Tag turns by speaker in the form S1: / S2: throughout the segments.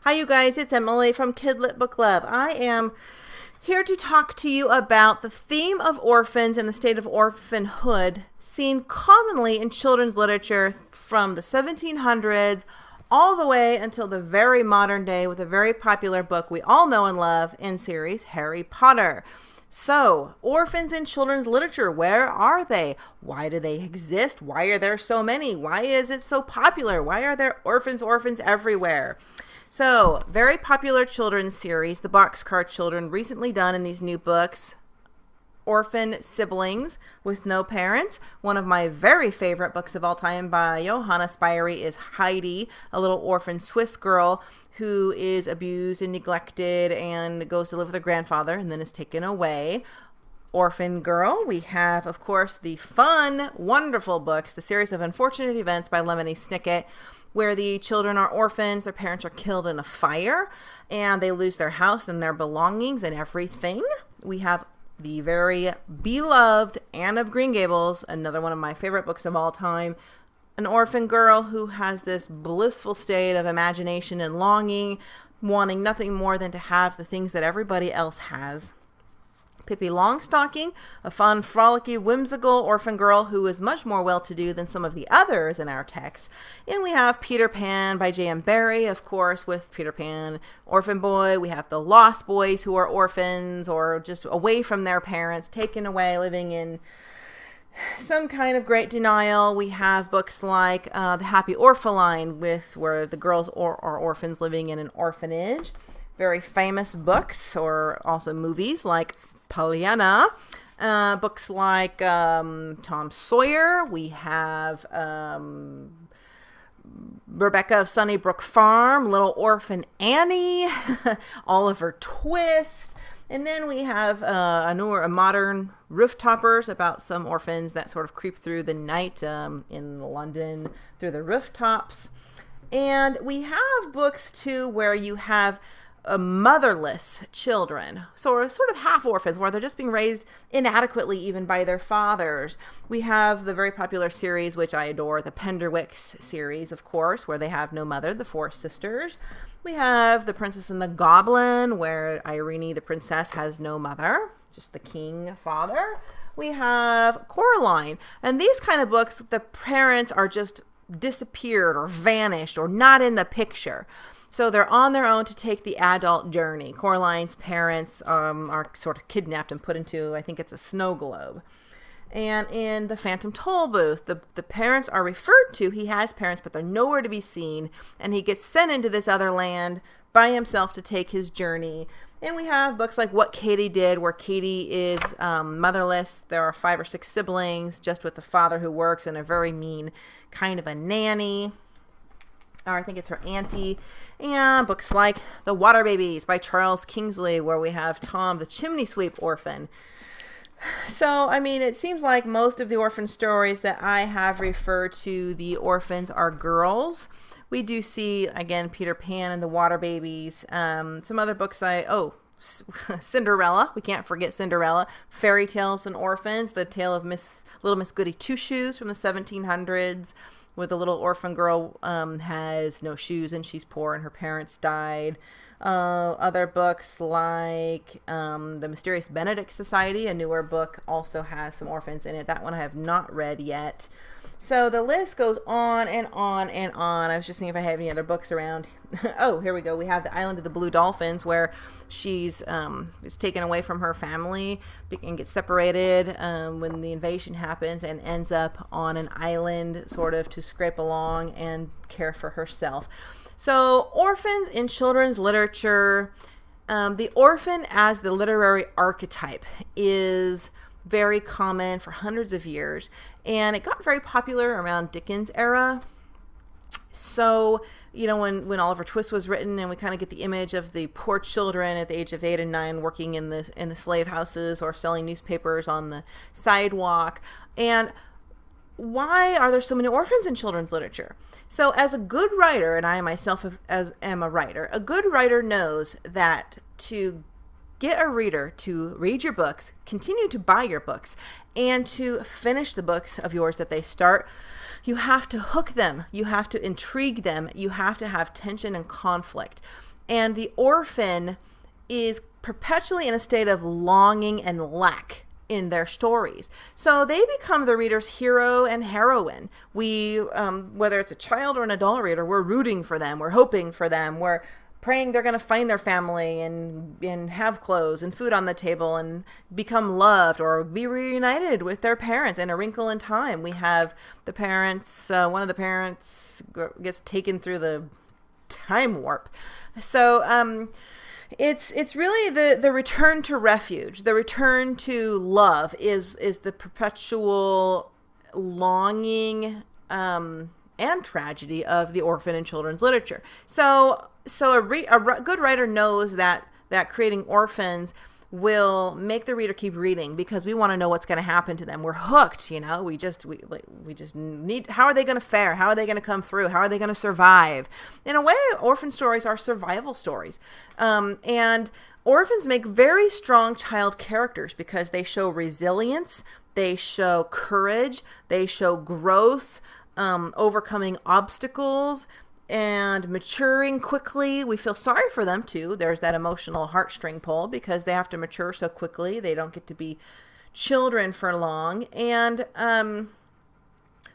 S1: Hi, you guys. It's Emily from Kidlit Book Club. I am here to talk to you about the theme of orphans and the state of orphanhood seen commonly in children's literature from the 1700s all the way until the very modern day with a very popular book we all know and love in series, Harry Potter. So, orphans in children's literature, where are they? Why do they exist? Why are there so many? Why is it so popular? Why are there orphans everywhere? So, very popular children's series, the Boxcar Children, recently done in these new books. Orphan Siblings with No Parents. One of my very favorite books of all time by Johanna Spyri is Heidi, a little orphan Swiss girl who is abused and neglected and goes to live with her grandfather and then is taken away. Orphan Girl. We have, of course, the fun, wonderful books, The Series of Unfortunate Events by Lemony Snicket, where the children are orphans, their parents are killed in a fire, and they lose their house and their belongings and everything. We have the very beloved Anne of Green Gables, another one of my favorite books of all time. An orphan girl who has this blissful state of imagination and longing, wanting nothing more than to have the things that everybody else has. Pippi Longstocking, a fun, frolicky, whimsical orphan girl who is much more well-to-do than some of the others in our text. And we have Peter Pan by J.M. Barrie, of course, with Peter Pan, Orphan Boy. We have the Lost Boys who are orphans or just away from their parents, taken away, living in some kind of great denial. We have books like The Happy Orphaline, where the girls are orphans living in an orphanage. Very famous books, or also movies like Pollyanna. Books like Tom Sawyer. We have Rebecca of Sunnybrook Farm, Little Orphan Annie, Oliver Twist. And then we have a modern Rooftoppers about some orphans that sort of creep through the night in London through the rooftops. And we have books, too, where you have motherless children, so sort of half orphans, where they're just being raised inadequately even by their fathers. We have the very popular series, which I adore, the Penderwicks series, of course, where they have no mother, the four sisters. We have The Princess and the Goblin, where Irene, the princess, has no mother, just the king father. We have Coraline, and these kind of books, the parents are just disappeared or vanished or not in the picture. So they're on their own to take the adult journey. Coraline's parents are sort of kidnapped and put into, I think it's a snow globe. And in The Phantom Toll Booth, the parents are referred to. He has parents, but they're nowhere to be seen. And he gets sent into this other land by himself to take his journey. And we have books like What Katie Did, where Katie is motherless. There are 5 or 6 siblings, just with the father who works and a very mean kind of a nanny. Or I think it's her auntie. And books like The Water Babies by Charles Kingsley, where we have Tom, the chimney sweep orphan. So, I mean, it seems like most of the orphan stories that I have referred to, the orphans are girls. We do see, again, Peter Pan and The Water Babies. Some other books Cinderella. We can't forget Cinderella. Fairy Tales and Orphans, the tale of Little Miss Goody Two-Shoes from the 1700s. Where the little orphan girl has no shoes and she's poor and her parents died. Other books like The Mysterious Benedict Society, a newer book, also has some orphans in it. That one I have not read yet. So the list goes on and on and on. I was just seeing if I have any other books around. Oh, here we go. We have The Island of the Blue Dolphins, where she's is taken away from her family and gets separated when the invasion happens and ends up on an island sort of to scrape along and care for herself. So orphans in children's literature, the orphan as the literary archetype is very common for hundreds of years, and it got very popular around Dickens' era. So, you know, when Oliver Twist was written, and we kind of get the image of the poor children at the age of 8 and 9 working in the slave houses or selling newspapers on the sidewalk. And why are there so many orphans in children's literature? So as a good writer, and I myself am a writer, a good writer knows that to get a reader to read your books, continue to buy your books, and to finish the books of yours that they start, You have to hook them. You have to intrigue them. You have to have tension and conflict. And the orphan is perpetually in a state of longing and lack in their stories. So they become the reader's hero and heroine. We, whether it's a child or an adult reader, we're rooting for them. We're hoping for them. We're praying they're going to find their family and have clothes and food on the table and become loved or be reunited with their parents. In A Wrinkle in Time, we have the parents, one of the parents gets taken through the time warp. So it's really the return to refuge, the return to love is the perpetual longing and tragedy of the orphan in children's literature. So a good writer knows that creating orphans will make the reader keep reading because we want to know what's going to happen to them. We're hooked, you know. We just need, how are they going to fare? How are they going to come through? How are they going to survive? In a way, orphan stories are survival stories. And orphans make very strong child characters because they show resilience, they show courage, they show growth, overcoming obstacles, and maturing quickly. We feel sorry for them too. There's that emotional heartstring pull because they have to mature so quickly. They don't get to be children for long. And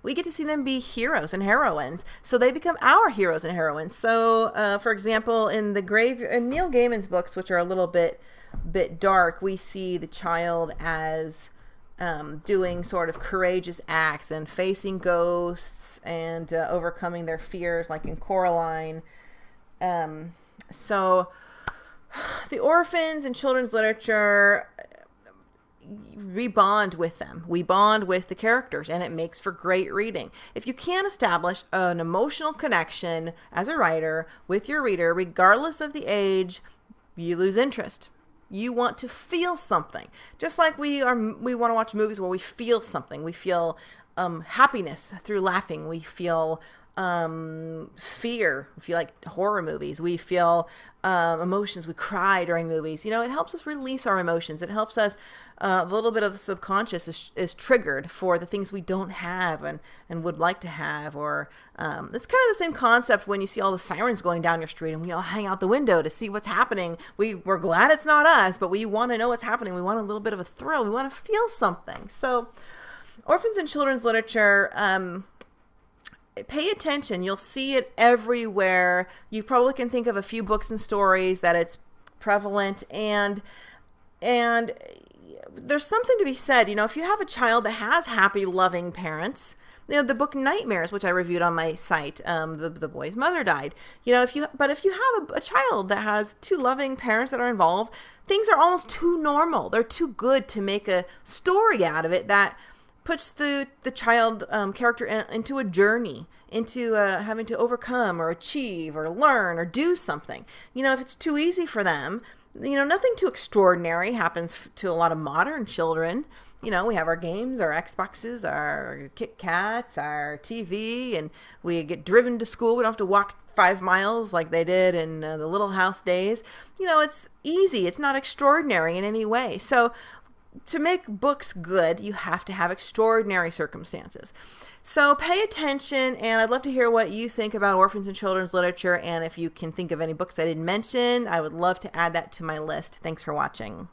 S1: we get to see them be heroes and heroines. So they become our heroes and heroines. So, for example, in Neil Gaiman's books, which are a little bit dark, we see the child as doing sort of courageous acts and facing ghosts and overcoming their fears, like in Coraline. So the orphans in children's literature, we bond with them. We bond with the characters, and it makes for great reading. If you can't establish an emotional connection as a writer with your reader, regardless of the age, you lose interest. You want to feel something. Just like we want to watch movies where we feel something. We feel happiness through laughing. We feel fear. We feel like horror movies. We feel emotions. We cry during movies. You know, it helps us release our emotions. It helps us, a little bit of the subconscious is triggered for the things we don't have and would like to have. Or it's kind of the same concept when you see all the sirens going down your street and we all hang out the window to see what's happening. We're glad it's not us, but we want to know what's happening. We want a little bit of a thrill. We want to feel something. So orphans in children's literature, pay attention. You'll see it everywhere. You probably can think of a few books and stories that it's prevalent, and there's something to be said. You know, if you have a child that has happy, loving parents, you know, the book Nightmares, which I reviewed on my site, the boy's mother died. You know, if you have a child that has two loving parents that are involved, things are almost too normal. They're too good to make a story out of it that puts the child character into a journey, into having to overcome or achieve or learn or do something. You know, if it's too easy for them, you know, nothing too extraordinary happens to a lot of modern children. You know, we have our games, our Xboxes, our Kit Kats, our TV, and we get driven to school. We don't have to walk 5 miles like they did in the Little House days. You know, it's easy. It's not extraordinary in any way. So to make books good, you have to have extraordinary circumstances. So pay attention, and I'd love to hear what you think about orphans in children's literature, and if you can think of any books I didn't mention, I would love to add that to my list. Thanks for watching.